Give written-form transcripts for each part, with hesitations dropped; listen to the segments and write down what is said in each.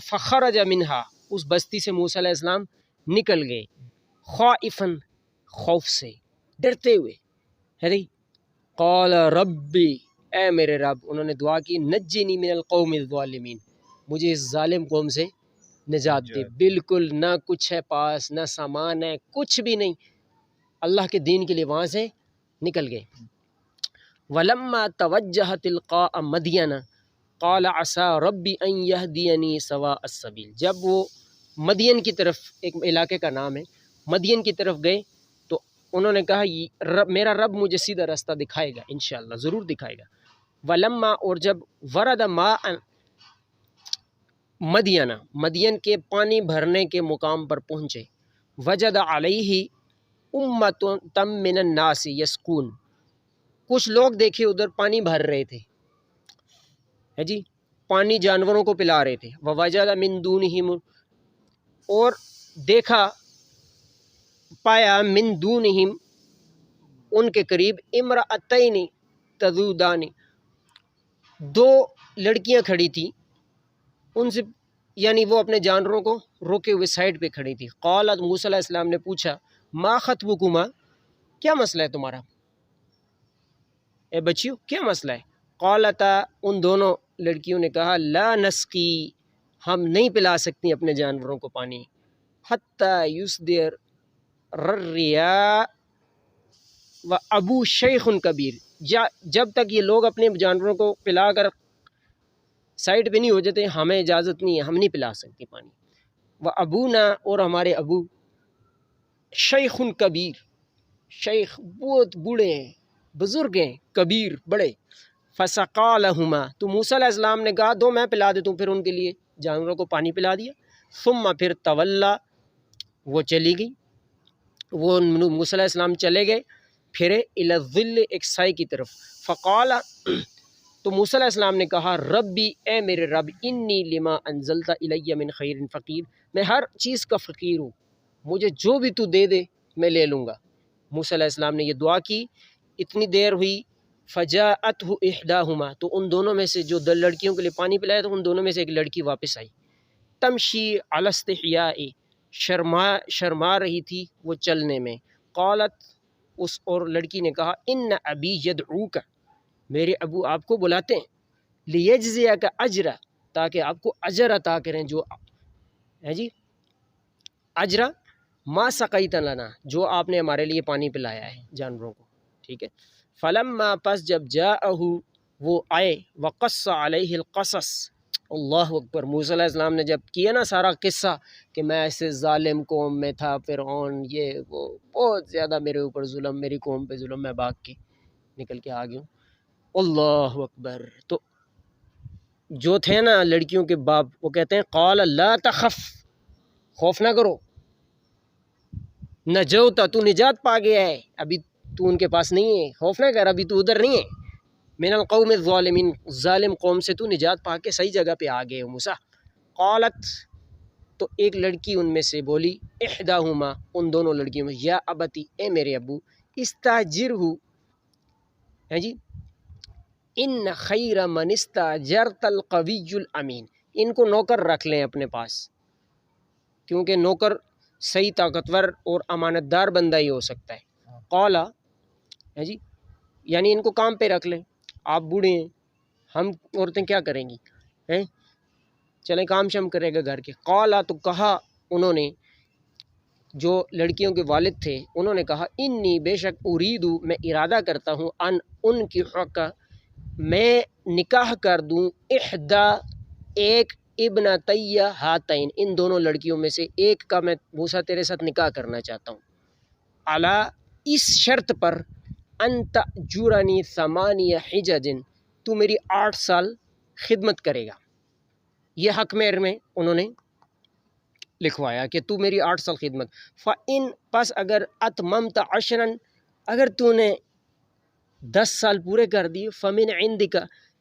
فخرج منہا، اس بستی سے موسیٰ علیہ السلام نکل گئے، خائفاً، خوف سے، ڈرتے ہوئے، ہے نہیں؟ قال ربی، اے میرے رب، انہوں نے دعا کی، نجنی من القوم الظالمین، مجھے اس ظالم قوم سے نجات دے۔ بالکل نہ کچھ ہے پاس، نہ سامان ہے، کچھ بھی نہیں، اللہ کے دین کے لیے وہاں سے نکل گئے۔ وَلَمَّا تَوَجَّهَ تِلْقَاءَ مَدْيَنَ قَالَ عَسَىٰ رَبِّ أَن يَهْدِيَنِي سَوَاءَ السَّبِيلِ، جب وہ مدین کی طرف، ایک علاقے کا نام ہے، مدین کی طرف گئے تو انہوں نے کہا میرا رب مجھے سیدھا راستہ دکھائے گا، انشاءاللہ ضرور دکھائے گا۔ وَلَمَّا، اور جب وَرَدَ مَاءً مدینہ، مدین کے پانی بھرنے کے مقام پر پہنچے، وجد علیہ امۃ من الناس یسقون، کچھ لوگ دیکھے ادھر پانی بھر رہے تھے، ہے جی، پانی جانوروں کو پلا رہے تھے۔ ووجد من دونہم، اور دیکھا پایا، من دونہم، ان کے قریب، امرأتین تذودان، دو لڑکیاں کھڑی تھیں، ان سے یعنی وہ اپنے جانوروں کو روکے ہوئے سائڈ پہ کھڑی تھی۔ قالت، موسیٰ علیہ السلام نے پوچھا، ما خطبکما، کیا مسئلہ ہے تمہارا، اے بچیو کیا مسئلہ ہے؟ قالتا، ان دونوں لڑکیوں نے کہا، لا نسقی، ہم نہیں پلا سکتی اپنے جانوروں کو پانی، حتی یصدر الرعاء و ابو شیخ کبیر، جب تک یہ لوگ اپنے جانوروں کو پلا کر سائڈ پہ نہیں ہو جاتے، ہمیں اجازت نہیں ہے، ہم نہیں پلا سکتی پانی۔ و ابونا، اور ہمارے ابو، شیخ کبیر، شیخ بہت بوڑھے ہیں، بزرگ ہیں، کبیر بڑے۔ فسقا لہما، تو موسیٰ علیہ السلام نے کہا دو میں پلا دیتا ہوں، پھر ان کے لیے جانوروں کو پانی پلا دیا۔ ثم، پھر تولا، وہ چلی گئی، وہ موسیٰ علیہ السلام چلے گئے، پھرے الی الظل، ایک سائے کی طرف۔ فقال، تو موسیٰ علیہ السلام نے کہا، ربی، اے میرے رب، انی لما انزلت الی من خیر فقیر، میں ہر چیز کا فقیر ہوں، مجھے جو بھی تو دے دے میں لے لوں گا۔ موسیٰ علیہ السلام نے یہ دعا کی، اتنی دیر ہوئی، فجاءتہ احداہما، تو ان دونوں میں سے جو دو لڑکیوں کے لیے پانی پلایا تو ان دونوں میں سے ایک لڑکی واپس آئی، تمشی علی استحیاء، شرما رہی تھی وہ چلنے میں۔ قالت، اس اور لڑکی نے کہا، ان ابی یدعوک، میرے ابو آپ کو بلاتے ہیں، لیجزیک اجر، تاکہ آپ کو اجر عطا کریں، جو ہے جی، اجر ما سقیت لنا، جو آپ نے ہمارے لیے پانی پلایا ہے جانوروں کو، ٹھیک ہے۔ فلما، پس جب جاءہ، وہ آئے، وقص علیہ القصص، اللہ اکبر، موسیٰ علیہ السلام نے جب کیا نا سارا قصہ کہ میں ایسے ظالم قوم میں تھا، فرعون یہ وہ بہت زیادہ میرے اوپر ظلم، میری قوم پہ ظلم، میں بھاگ کے نکل کے آ گیا ہوں، اللہ اکبر۔ تو جو تھے نا لڑکیوں کے باپ، وہ کہتے ہیں، قال لا تخف، خوف نہ کرو، نجوتا، تو نجات پا گیا ہے، ابھی تو ان کے پاس نہیں ہے، خوف نہ کر، ابھی تو ادھر نہیں ہے، من القوم الظالمین، ظالم قوم سے تو نجات پا کے صحیح جگہ پہ آ گئے ہو موسیٰ۔ قالت، تو ایک لڑکی ان میں سے بولی، احداہما، ان دونوں لڑکیوں میں، یا ابتی، اے میرے ابو، استاجرہ، ہے جی، ان خیر من استاجرت القوی الامین، ان کو نوکر رکھ لیں اپنے پاس، کیونکہ نوکر صحیح طاقتور اور امانت دار بندہ ہی ہو سکتا ہے۔ قالا، ہے جی، یعنی ان کو کام پہ رکھ لیں، آپ بوڑھے ہیں، ہم عورتیں کیا کریں گی، ہیں، چلیں کام شم کرے گا گھر کے۔ قالا، تو کہا انہوں نے، جو لڑکیوں کے والد تھے انہوں نے کہا، انی، بے شک، اریدو، میں ارادہ کرتا ہوں، ان کی حق، میں نکاح کر دوں، احدا، ایک، ابنتی ہاتین، ان دونوں لڑکیوں میں سے ایک کا میں موسیٰ تیرے ساتھ نکاح کرنا چاہتا ہوں، علی، اس شرط پر، ان تأجرنی 8 حجج، تو میری 8 سال خدمت کرے گا، یہ حق مہر میں انہوں نے لکھوایا کہ تو میری 8 سال خدمت۔ فَإِن، پس اگر، اتممت 10، اگر تو نے 10 سال پورے کر دیے، فمن عندک،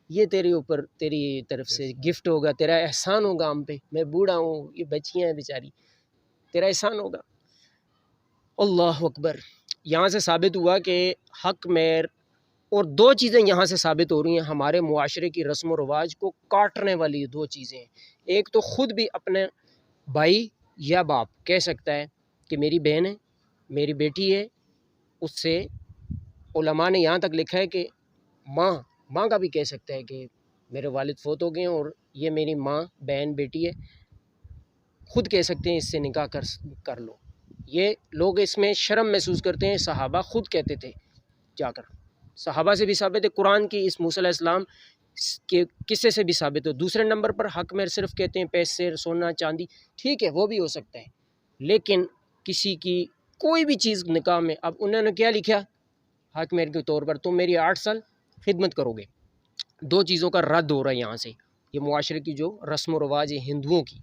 یہ تیرے اوپر، تیری طرف سے گفٹ ہوگا، تیرا احسان ہوگا ہم پہ، میں بوڑھا ہوں، یہ بچیاں ہیں بیچاری، تیرا احسان ہوگا۔ اللہ اکبر۔ یہاں سے ثابت ہوا کہ حق مہر اور دو چیزیں یہاں سے ثابت ہو رہی ہیں ہمارے معاشرے کی رسم و رواج کو کاٹنے والی دو چیزیں ہیں۔ ایک تو خود بھی اپنے بھائی یا باپ کہہ سکتا ہے کہ میری بہن ہے، میری بیٹی ہے، اس سے علماء نے یہاں تک لکھا ہے کہ ماں کا بھی کہہ سکتا ہے کہ میرے والد فوت ہو گئے ہیں اور یہ میری ماں بہن بیٹی ہے، خود کہہ سکتے ہیں اس سے نکاح کر لو۔ یہ لوگ اس میں شرم محسوس کرتے ہیں، صحابہ خود کہتے تھے جا کر، صحابہ سے بھی ثابت ہے، قرآن کی اس موسیٰ علیہ السلام کے قصے سے بھی ثابت ہے۔ دوسرے نمبر پر حق میں صرف کہتے ہیں پیسے، سونا چاندی، ٹھیک ہے وہ بھی ہو سکتا ہے، لیکن کسی کی کوئی بھی چیز نکاح میں، اب انہوں نے کیا لکھا حق مہر کے طور پر تم میری 8 سال خدمت کرو گے، دو چیزوں کا رد ہو رہا ہے یہاں سے۔ یہ معاشرے کی جو رسم و رواج ہے ہندوؤں کی،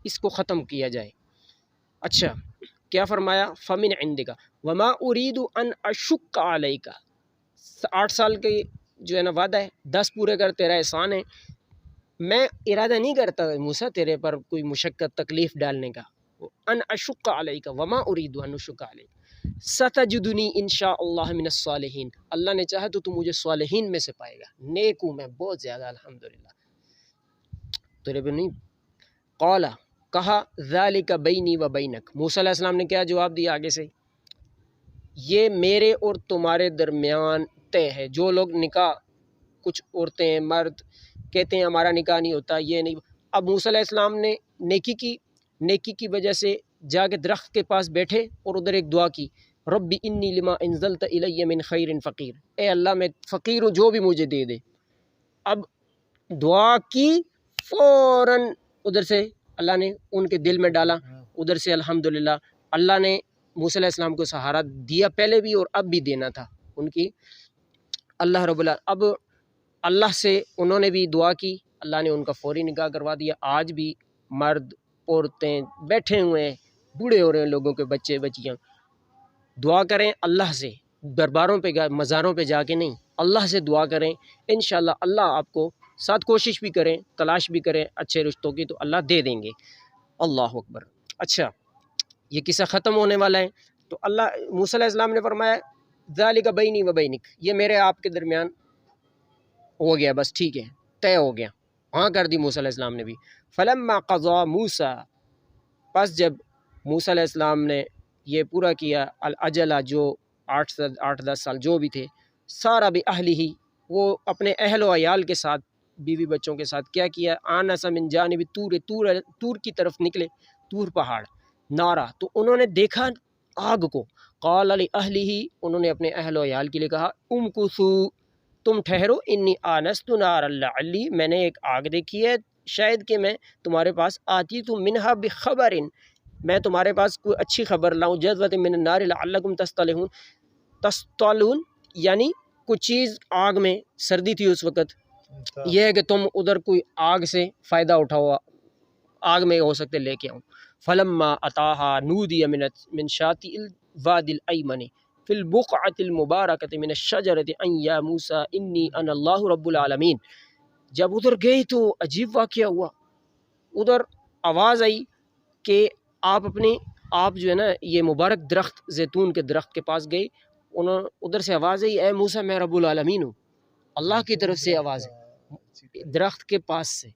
اس کو ختم کیا جائے۔ اچھا کیا فرمایا فمن عندک وما اريد ان اشق علیک، 8 سال کے جو ہے نا وعدہ ہے، 10 پورے کر، تیرا احسان ہے، میں ارادہ نہیں کرتا موسیٰ تیرے پر کوئی مشقت تکلیف ڈالنے کا، ان اشق علیک وما اريد ان اشق علیک ستجدنی انشاء اللہ من الصالحین، اللہ نے چاہا تو مجھے صالحین میں سے پائے گا، نیک ہوں میں بہت زیادہ الحمدللہ تیرے پہ نہیں۔ قال کہا ذالک بینی و بینک، موسیٰ علیہ السلام نے کیا جواب دیا آگے سے، یہ میرے اور تمہارے درمیان طے ہے۔ جو لوگ نکاح، کچھ عورتیں مرد کہتے ہیں ہمارا نکاح نہیں ہوتا، یہ نہیں، اب موسیٰ علیہ السلام نے نیکی کی وجہ سے جا کے درخت کے پاس بیٹھے اور ادھر ایک دعا کی، رب انی لما انزلت الی من خیر فقیر، اے اللہ میں فقیر ہوں جو بھی مجھے دے دے۔ اب دعا کی فوراً ادھر سے اللہ نے ان کے دل میں ڈالا، ادھر سے الحمدللہ اللہ نے موسیٰ علیہ السلام کو سہارا دیا پہلے بھی اور اب بھی دینا تھا ان کی، اللہ رب اب اللہ سے انہوں نے بھی دعا کی، اللہ نے ان کا فوری نکاح کروا دیا۔ آج بھی مرد عورتیں بیٹھے ہوئے ہیں، بوڑھے ہو رہے ہیں لوگوں کے بچے بچیاں، دعا کریں اللہ سے، درباروں پہ مزاروں پہ جا کے نہیں، اللہ سے دعا کریں، انشاءاللہ اللہ آپ کو ساتھ کوشش بھی کریں، تلاش بھی کریں اچھے رشتوں کی تو اللہ دے دیں گے۔ اللہ اکبر۔ اچھا یہ قصہ ختم ہونے والا ہے، تو اللہ موسیٰ علیہ السلام نے فرمایا ذالک بینی و بینک، یہ میرے آپ کے درمیان ہو گیا، بس ٹھیک ہے طے ہو گیا، ہاں کر دی موسیٰ علیہ السلام نے بھی۔ فلما قضا موسیٰ، پس جب موسیٰ علیہ السلام نے یہ پورا کیا الاجلہ، جو 8-10 سال جو بھی تھے، سارا بأہلہ، وہ اپنے اہل و عیال کے ساتھ، بیوی بچوں کے ساتھ کیا کیا، آنس من جانب طور کی طرف نکلے، طور پہاڑ نارا، تو انہوں نے دیکھا آگ کو، قال لأہلہ، انہوں نے اپنے اہل و عیال کے لیے کہا امکثوا، تم ٹھہرو، انی آنست نارا لعلی، میں نے ایک آگ دیکھی ہے شاید کہ میں تمہارے پاس آتی تو منہا بخبر، میں تمہارے پاس کوئی اچھی خبر لاؤں، جذوۃ من النار لعلکم تسطلون، یعنی کچھ چیز آگ میں، سردی تھی اس وقت، یہ ہے کہ تم ادھر کوئی آگ سے فائدہ اٹھاؤ، آگ میں ہو سکتے لے کے آؤں۔ فلما اتاها نودی من شاطئ الوادی الایمن فی البقعۃ المبارکۃ من الشجرۃ ان یا موسیٰ انی انا اللہ رب العالمین، جب ادھر گئی تو عجیب واقعہ ہوا، ادھر آواز آئی کہ آپ جو ہے نا یہ مبارک درخت، زیتون کے درخت کے پاس گئی، ادھر سے آواز آئی اے موسیٰ میں رب العالمین ہوں، اللہ کی طرف سے آواز ہے درخت کے پاس سے،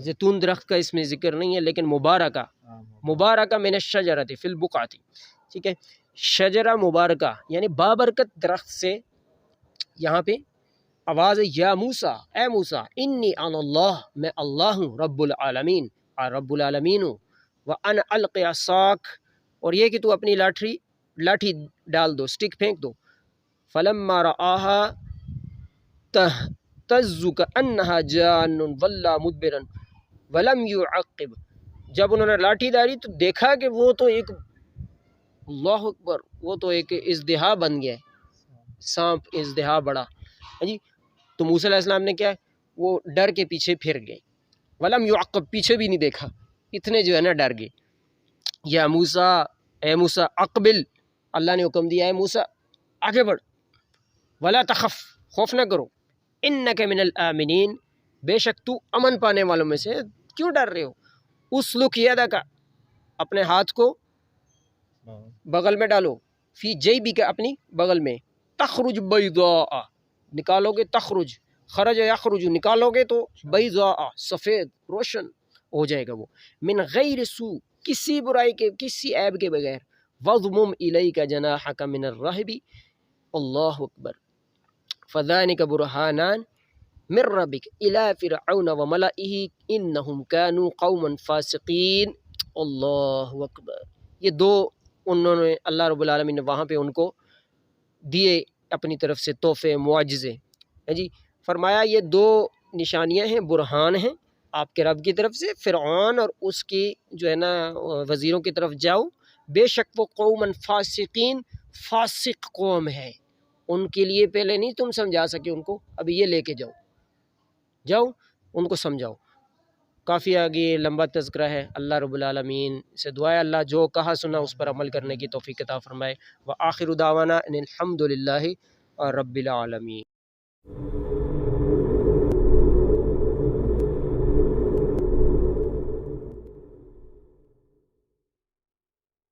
زیتون درخت کا اس میں ذکر نہیں ہے لیکن مبارکہ من الشجرۃ فی البقعۃ، ٹھیک ہے، شجرہ مبارکہ یعنی بابرکت درخت سے یہاں پہ آواز ہے یا موسیٰ، اے موسیٰ، انی انا اللہ، میں اللہ ہوں، رب العالمین ہوں، وَأَنَا أَلْقِ عَصَاكَ، اور یہ کہ تو اپنی لاٹھی ڈال دو، سٹک پھینک دو، فَلَمَّا رَآهَا تَهْتَزُّ كَأَنَّهَا جَانٌّ وَلَّىٰ مُدْبِرًا وَلَمْ يُعَقِّبْ، جب انہوں نے لاٹھی ڈالی تو دیکھا کہ وہ تو ایک، اللہ اکبر، وہ تو ایک اژدہا بن گیا ہے، سانپ اژدہا بڑا، جی، تو موسیٰ علیہ السلام نے کیا، وہ ڈر کے پیچھے پھر گئے، وَلَمْ يُعَقِّبْ، پیچھے بھی نہیں دیکھا، اتنے جو ہے نا ڈر گئے۔ یا موسیٰ، اے موسیٰ اقبل، اللہ نے حکم دیا ہے موسیٰ آگے بڑھ، ولا تخف، خوف نہ کرو، انک من الآمنین، بے شک تو امن پانے والوں میں سے، کیوں ڈر رہے ہو، اسلک یدک، اپنے ہاتھ کو بغل میں ڈالو، فی جیبک، اپنی بغل میں، تخرج بیضاء، نکالو گے تخرج، خرج یخرج نکالو گے تو بیضاء سفید روشن ہو جائے گا وہ، من غیر سوء کسی برائی کے کسی عیب کے بغیر، وضمم الیک جناحک من الرہب، اللہ اکبر، فذلک برہانان من ربک الی فرعون وملئہ انہم کانوا قوما فاسقین، اللہ اکبر۔ یہ دو انہوں نے اللہ رب العالمین نے وہاں پہ ان کو دیے اپنی طرف سے تحفے معجزے، جی فرمایا یہ دو نشانیاں ہیں، برہان ہیں آپ کے رب کی طرف سے، فرعون اور اس کی جو ہے نا وزیروں کی طرف جاؤ، بے شک وہ قومن فاسقین، فاسق قوم ہے، ان کے لیے پہلے نہیں تم سمجھا سکے ان کو، ابھی یہ لے کے جاؤ، جاؤ ان کو سمجھاؤ۔ کافی آگے لمبا تذکرہ ہے، اللہ رب العالمین سے دعا ہے اللہ جو کہا سنا اس پر عمل کرنے کی توفیق عطا فرمائے، وآخر دعوانا ان الحمد للہ رب العالمین۔